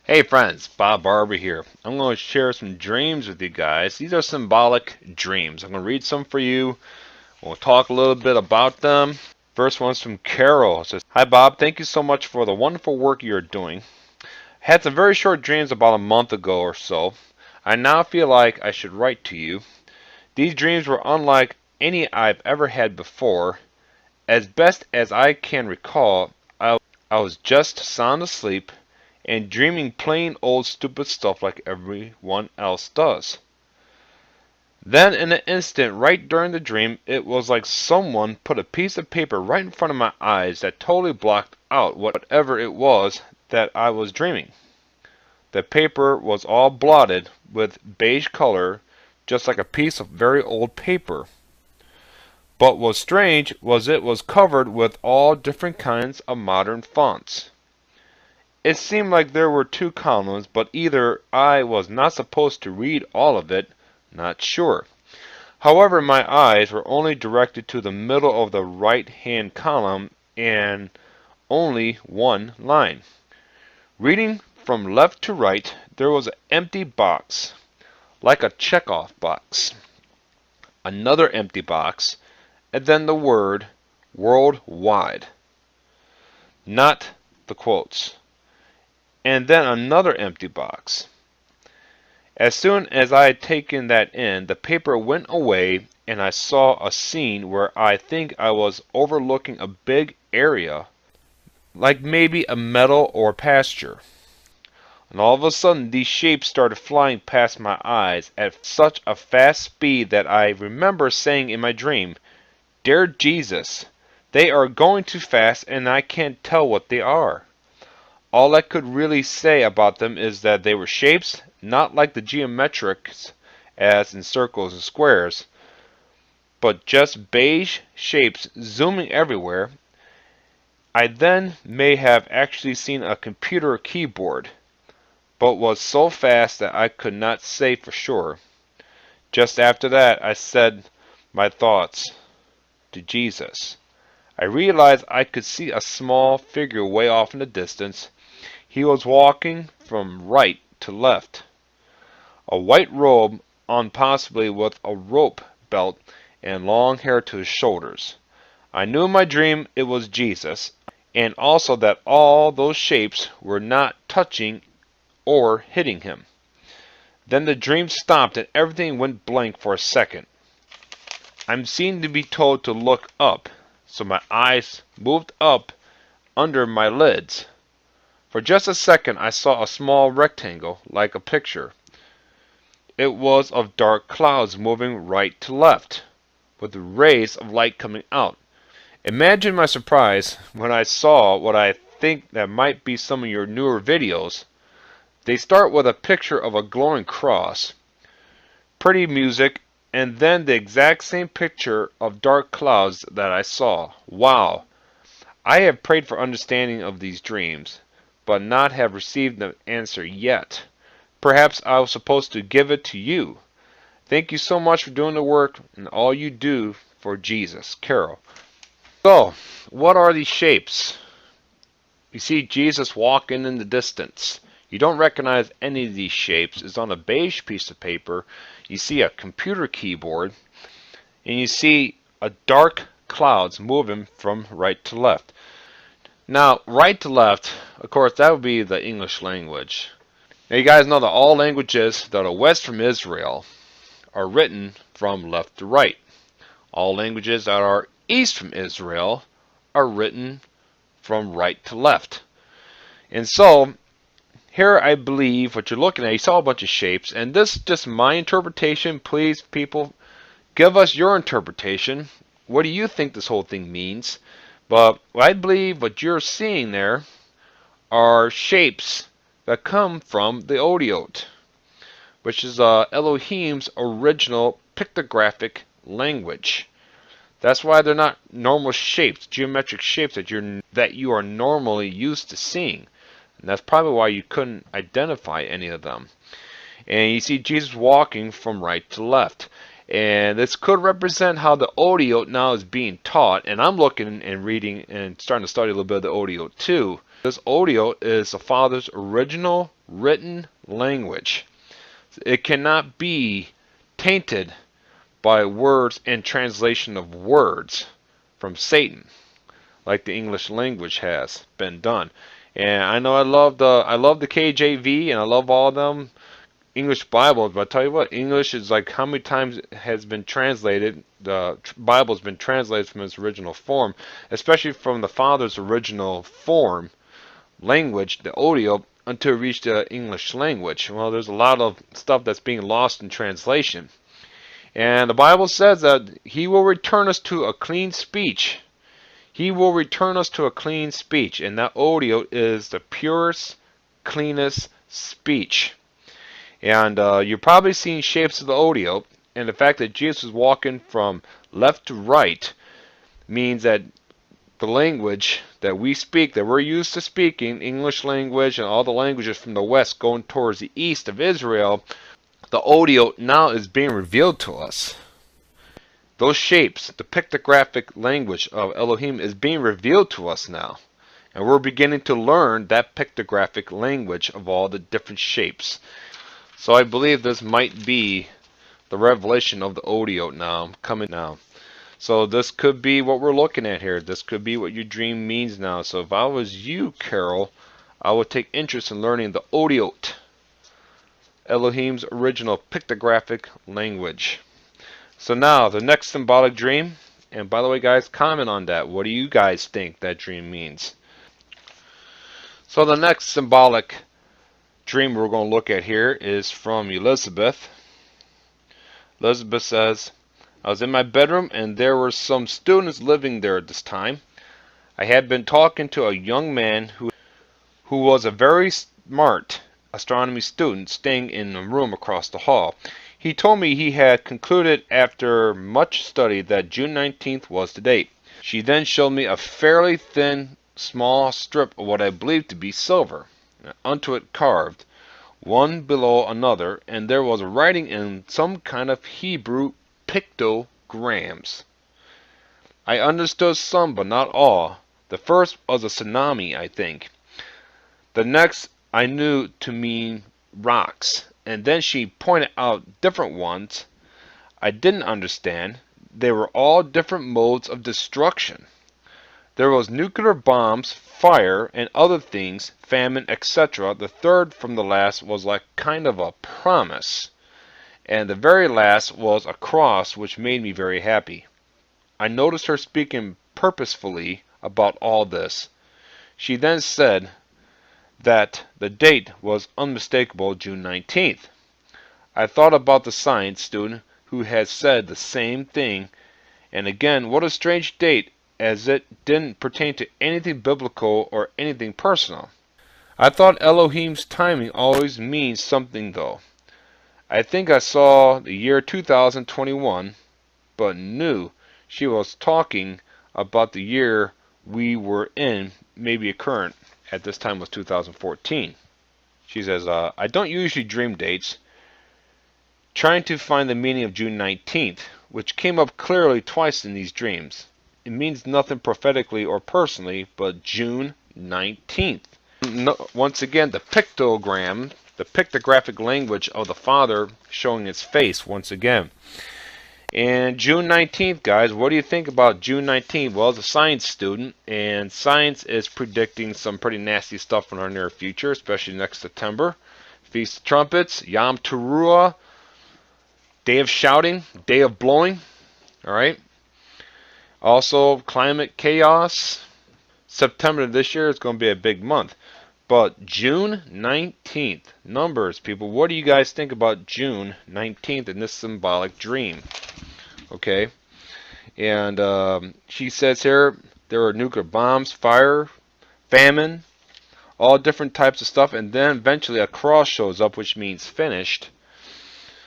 Hey friends, Barber here. I'm going to share some dreams with you guys. These are symbolic dreams. I'm going to read some for you. We'll talk a little bit about them. First one's from Carol. It says, "Hi Bob, thank you so much for the wonderful work you're doing. Had some very short dreams about a month ago or so. I now feel like I should write to you. These dreams were unlike any I've ever had before. As best as I can recall, I was just sound asleep and dreaming plain old stupid stuff like everyone else does. Then in an instant, right during the dream, it was like someone put a piece of paper right in front of my eyes that totally blocked out whatever it was that I was dreaming. The paper was all blotted with beige color, just like a piece of very old paper. But what's strange was it was covered with all different kinds of modern fonts. It seemed like there were two columns, but either I was not supposed to read all of it, not sure. However, my eyes were only directed to the middle of the right-hand column and only one line. Reading from left to right, there was an empty box, like a checkoff box. Another empty box, and then the word worldwide. Not the quotes. And then another empty box. As soon as I had taken that in, the paper went away and I saw a scene where I think I was overlooking a big area, like maybe a meadow or pasture. And all of a sudden these shapes started flying past my eyes at such a fast speed that I remember saying in my dream, "Dear Jesus, they are going too fast and I can't tell what they are." All I could really say about them is that they were shapes, not like the geometrics as in circles and squares, but just beige shapes zooming everywhere. I then may have actually seen a computer keyboard, but was so fast that I could not say for sure. Just after that I said my thoughts to Jesus. I realized I could see a small figure way off in the distance. He was walking from right to left. A white robe on, possibly with a rope belt and long hair to his shoulders. I knew in my dream it was Jesus, and also that all those shapes were not touching or hitting him. Then the dream stopped and everything went blank for a second. I seemed to be told to look up, so my eyes moved up under my lids. For just a second I saw a small rectangle, like a picture. It was of dark clouds moving right to left, with rays of light coming out. Imagine my surprise when I saw what I think that might be some of your newer videos. They start with a picture of a glowing cross, pretty music, and then the exact same picture of dark clouds that I saw. Wow! I have prayed for understanding of these dreams, but not have received the answer yet. Perhaps I was supposed to give it to you. Thank you so much for doing the work and all you do for Jesus. Carol. So, what are these shapes? You see Jesus walking in the distance. You don't recognize any of these shapes. It's on a beige piece of paper. You see a computer keyboard, and you see a dark clouds moving from right to left. Now, right to left, of course, that would be the English language. Now, you guys know that all languages that are west from Israel are written from left to right. All languages that are east from Israel are written from right to left. And so, here I believe what you're looking at, you saw a bunch of shapes, and this is just my interpretation. Please, people, give us your interpretation. What do you think this whole thing means? But I believe what you're seeing there are shapes that come from the Odeot, which is Elohim's original pictographic language. That's why they're not normal shapes, geometric shapes that you are normally used to seeing. And that's probably why you couldn't identify any of them. And you see Jesus walking from right to left. And this could represent how the Odeot now is being taught. And I'm looking and reading and starting to study a little bit of the Odeot too. This Odeot is the Father's original written language. It cannot be tainted by words and translation of words from Satan, like the English language has been done. And I know I love the KJV and I love all of them English Bibles, but I tell you what, English is like how many times it has been translated. The Bible has been translated from its original form, especially from the Father's original form, language, the audio, until it reached the English language. Well, there's a lot of stuff that's being lost in translation. And the Bible says that He will return us to a clean speech. He will return us to a clean speech. And that audio is the purest, cleanest speech. And you're probably seeing shapes of the audio. And the fact that Jesus is walking from left to right means that the language that we speak, that we're used to speaking, English language and all the languages from the west going towards the east of Israel, the audio now is being revealed to us. Those shapes, the pictographic language of Elohim is being revealed to us now. And we're beginning to learn that pictographic language of all the different shapes. So I believe this might be the revelation of the audio now, coming now. So this could be what we're looking at here. This could be what your dream means now. So if I was you, Carol, I would take interest in learning the audiot, Elohim's original pictographic language. So now, the next symbolic dream, and by the way guys, comment on that. What do you guys think that dream means? So the next symbolic dream we're going to look at here is from Elizabeth. Elizabeth says, I was in my bedroom and there were some students living there at this time. I had been talking to a young man who was a very smart astronomy student staying in a room across the hall. He told me he had concluded after much study that June 19th was the date. She then showed me a fairly thin, small strip of what I believed to be silver, unto it carved, one below another, and there was writing in some kind of Hebrew pictograms. I understood some, but not all. The first was a tsunami, I think. The next I knew to mean rocks, and then she pointed out different ones I didn't understand. They were all different modes of destruction. There was nuclear bombs, fire, and other things, famine, etc. The third from the last was like kind of a promise. And the very last was a cross, which made me very happy. I noticed her speaking purposefully about all this. She then said that the date was unmistakable, June 19th. I thought about the science student who had said the same thing, and again, what a strange date, as it didn't pertain to anything biblical or anything personal. I thought Elohim's timing always means something though. I think I saw the year 2021, but knew she was talking about the year we were in, maybe a current, at this time was 2014. She says, I don't usually dream dates. Trying to find the meaning of June 19th, which came up clearly twice in these dreams. It means nothing prophetically or personally, but June 19th. Once again, the pictogram, the pictographic language of the Father showing its face once again. And June 19th, guys, what do you think about June 19th? Well, as a science student, and science is predicting some pretty nasty stuff in our near future, especially next September. Feast of Trumpets, Yom Teruah, Day of Shouting, Day of Blowing, all right? Also, climate chaos. September of this year is going to be a big month. But June 19th, numbers, people, what do you guys think about June 19th in this symbolic dream? Okay, and she says here there are nuclear bombs, fire, famine, all different types of stuff, and then eventually a cross shows up, which means finished.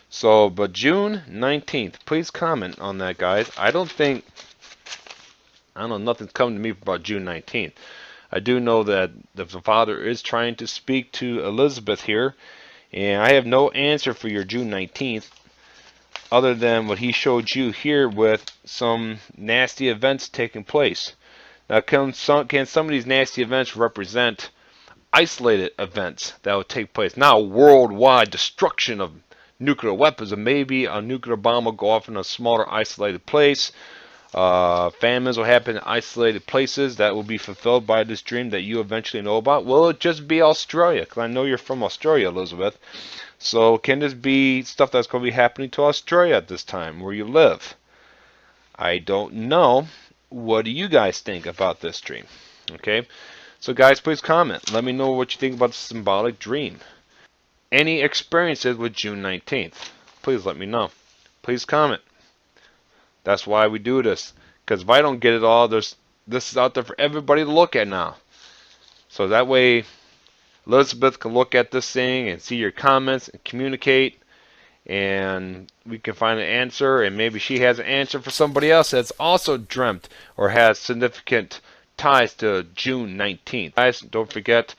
So, but June 19th, please comment on that, guys. I don't know, nothing's coming to me about June 19th. I do know that the Father is trying to speak to Elizabeth here, and I have no answer for your June 19th other than what he showed you here with some nasty events taking place. Now, can some of these nasty events represent isolated events that would take place. Not a worldwide destruction of nuclear weapons, and maybe a nuclear bomb will go off in a smaller isolated place. Famines will happen in isolated places that will be fulfilled by this dream that you eventually know about. Will it just be Australia? Because I know you're from Australia, Elizabeth. So can this be stuff that's going to be happening to Australia at this time, where you live? I don't know. What do you guys think about this dream? Okay, so guys, please comment. Let me know what you think about the symbolic dream. Any experiences with June 19th? Please let me know. Please comment. That's why we do this. Because if I don't get it all, this is out there for everybody to look at now. So that way, Elizabeth can look at this thing and see your comments and communicate. And we can find an answer, and maybe she has an answer for somebody else that's also dreamt or has significant ties to June 19th. Guys, don't forget,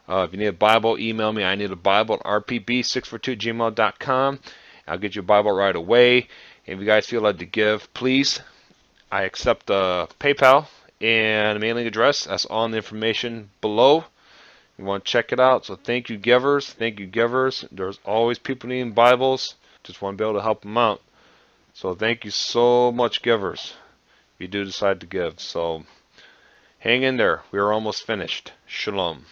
if you need a Bible, email me. I need a Bible at rpb642gmail.com. I'll get you a Bible right away. If you guys feel like to give, please. I accept PayPal and a mailing address. That's all in the information below. You want to check it out. So thank you, givers. Thank you, givers. There's always people needing Bibles. Just want to be able to help them out. So thank you so much, givers, if you do decide to give. So hang in there. We are almost finished. Shalom.